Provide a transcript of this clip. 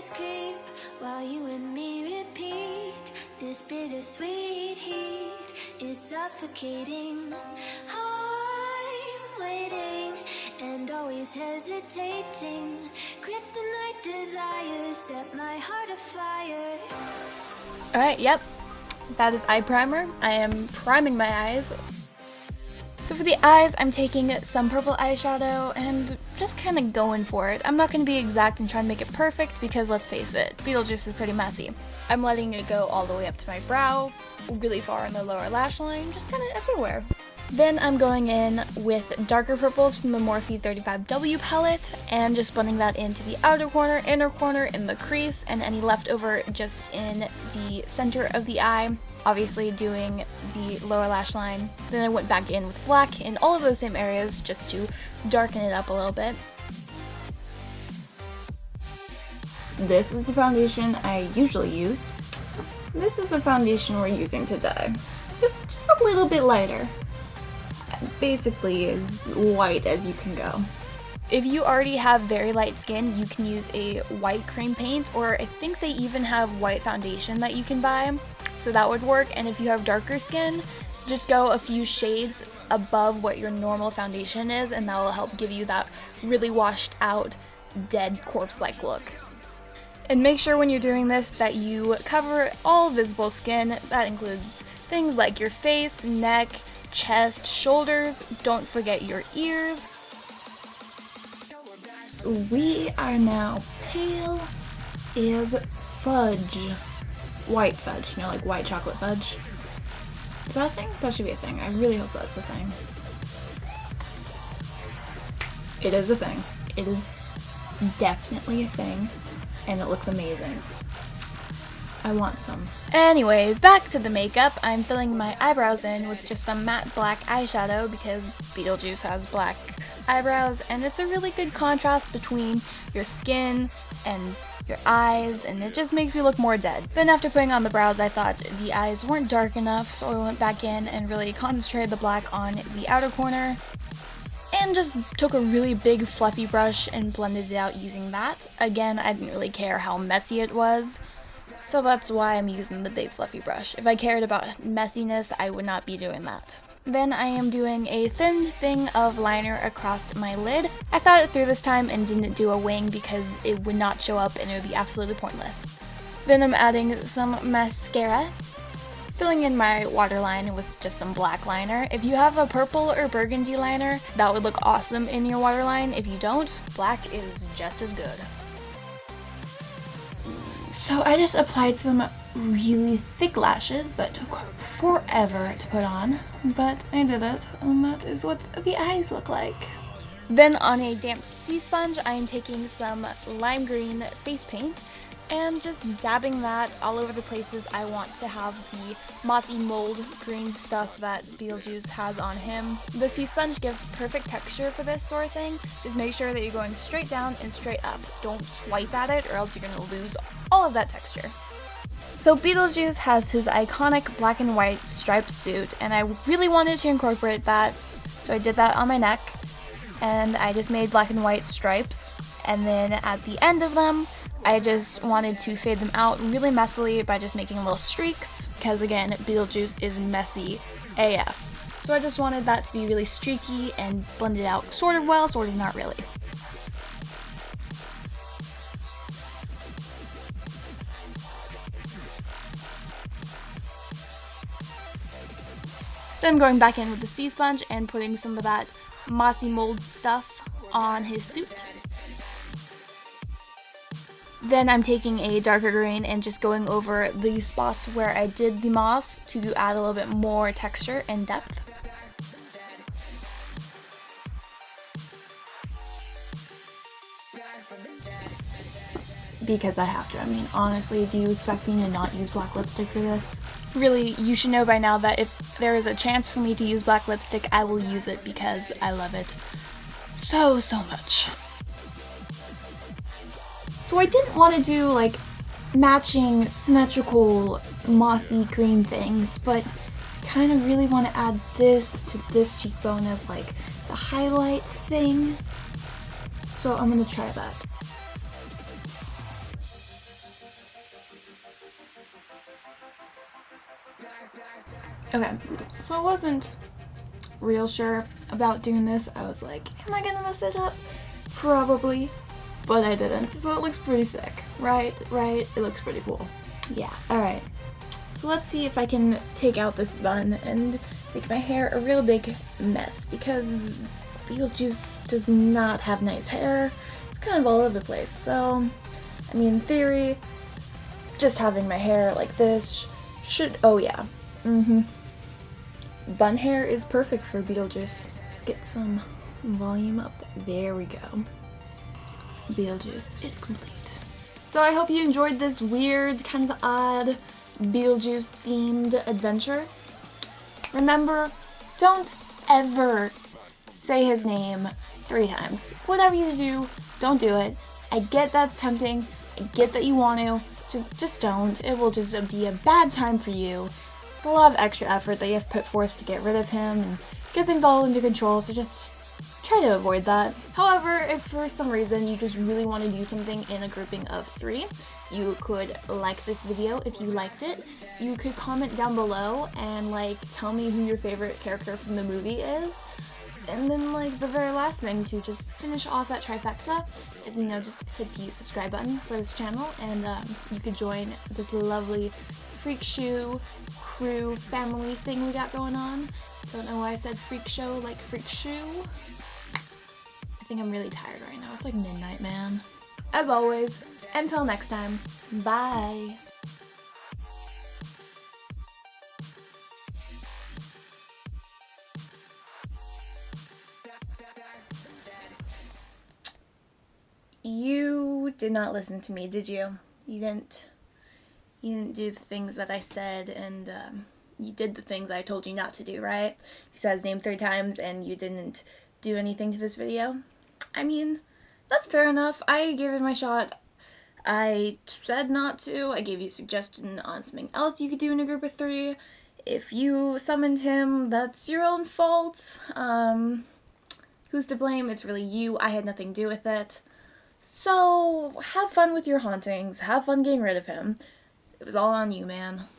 hours creep while you and me repeat. This bittersweet heat is suffocating. I'm waiting and always hesitating. Kryptonite desires set my heart afire. Alright, yep. That is eye primer. I am priming my eyes. So for the eyes, I'm taking some purple eyeshadow and just kind of going for it. I'm not going to be exact and try and make it perfect because let's face it, Beetlejuice is pretty messy. I'm letting it go all the way up to my brow, really far in the lower lash line, just kind of everywhere. Then I'm going in with darker purples from the Morphe 35W palette and just blending that into the outer corner, inner corner, in the crease, and any leftover just in the center of the eye. Obviously doing the lower lash line. Then I went back in with black in all of those same areas just to darken it up a little bit. This is the foundation I usually use. This is the foundation we're using today. Just a little bit lighter. Basically as white as you can go. If you already have very light skin, you can use a white cream paint, or I think they even have white foundation that you can buy. So that would work. And if you have darker skin, just go a few shades above what your normal foundation is, and that will help give you that really washed out, dead corpse-like look. And make sure when you're doing this that you cover all visible skin. That includes things like your face, neck, chest, shoulders. Don't forget your ears. We are now pale as fudge. White fudge, you know, like white chocolate fudge. Is that a thing? That should be a thing. I really hope that's a thing. It is a thing. It is definitely a thing, and it looks amazing. I want some. Anyways, back to the makeup. I'm filling my eyebrows in with just some matte black eyeshadow because Beetlejuice has black eyebrows, and it's a really good contrast between your skin and your eyes, and it just makes you look more dead. Then after putting on the brows, I thought the eyes weren't dark enough, so I went back in and really concentrated the black on the outer corner and just took a really big fluffy brush and blended it out using that. Again, I didn't really care how messy it was, so that's why I'm using the big fluffy brush. If I cared about messiness, I would not be doing that. Then I am doing a thin thing of liner across my lid. I thought it through this time and didn't do a wing because it would not show up and it would be absolutely pointless. Then I'm adding some mascara, filling in my waterline with just some black liner. If you have a purple or burgundy liner, that would look awesome in your waterline. If you don't, black is just as good. So I just applied some really thick lashes that took forever to put on, but I did it, and that is what the eyes look like. Then on a damp sea sponge, I am taking some lime green face paint and just dabbing that all over the places I want to have the mossy mold green stuff that Beetlejuice has on him. The sea sponge gives perfect texture for this sort of thing. Just make sure that you're going straight down and straight up. Don't swipe at it or else you're going to lose all of that texture. So Beetlejuice has his iconic black and white striped suit, and I really wanted to incorporate that, so I did that on my neck, and I just made black and white stripes, and then at the end of them, I just wanted to fade them out really messily by just making little streaks, because again, Beetlejuice is messy AF. So I just wanted that to be really streaky and blended out sort of well, sort of not really. Then I'm going back in with the sea sponge and putting some of that mossy mold stuff on his suit. Then I'm taking a darker green and just going over the spots where I did the moss to add a little bit more texture and depth. Because I have to. I mean, honestly, do you expect me to not use black lipstick for this? Really, you should know by now that if there is a chance for me to use black lipstick, I will use it because I love it so much. So I didn't want to do like matching symmetrical mossy green things, but kind of really want to add this to this cheekbone as like the highlight thing. So I'm gonna try that. Okay, so I wasn't real sure about doing this. I was like, am I gonna mess it up? Probably, but I didn't. So it looks pretty sick, right? Right? It looks pretty cool. Yeah, alright. So let's see if I can take out this bun and make my hair a real big mess, because Beetlejuice does not have nice hair. It's kind of all over the place. So, I mean, in theory, just having my hair like this should, oh yeah, bun hair is perfect for Beetlejuice. Let's get some volume up there. There we go. Beetlejuice is complete. So I hope you enjoyed this weird, kind of odd Beetlejuice themed adventure. Remember, don't ever say his name 3 times. Whatever you do, don't do it. I get that's tempting. I get that you want to. Just don't. It will just be a bad time for you. It's a lot of extra effort that you have put forth to get rid of him and get things all under control, so just try to avoid that. However, if for some reason you just really want to do something in a grouping of 3, you could like this video if you liked it. You could comment down below and like tell me who your favorite character from the movie is. And then like the very last thing to just finish off that trifecta, is, you know, just hit the subscribe button for this channel, and you could join this lovely Freakshow crew family thing we got going on. Don't know why I said Freakshow like Freakshow. I think I'm really tired right now. It's like midnight, man. As always, until next time, bye! You did not listen to me, did you? You didn't do the things that I said, and you did the things I told you not to do, right? You said his name 3 times and you didn't do anything to this video. I mean, that's fair enough. I gave it my shot. I said not to. I gave you a suggestion on something else you could do in a group of 3. If you summoned him, that's your own fault. Who's to blame? It's really you. I had nothing to do with it. So, have fun with your hauntings. Have fun getting rid of him. It was all on you, man.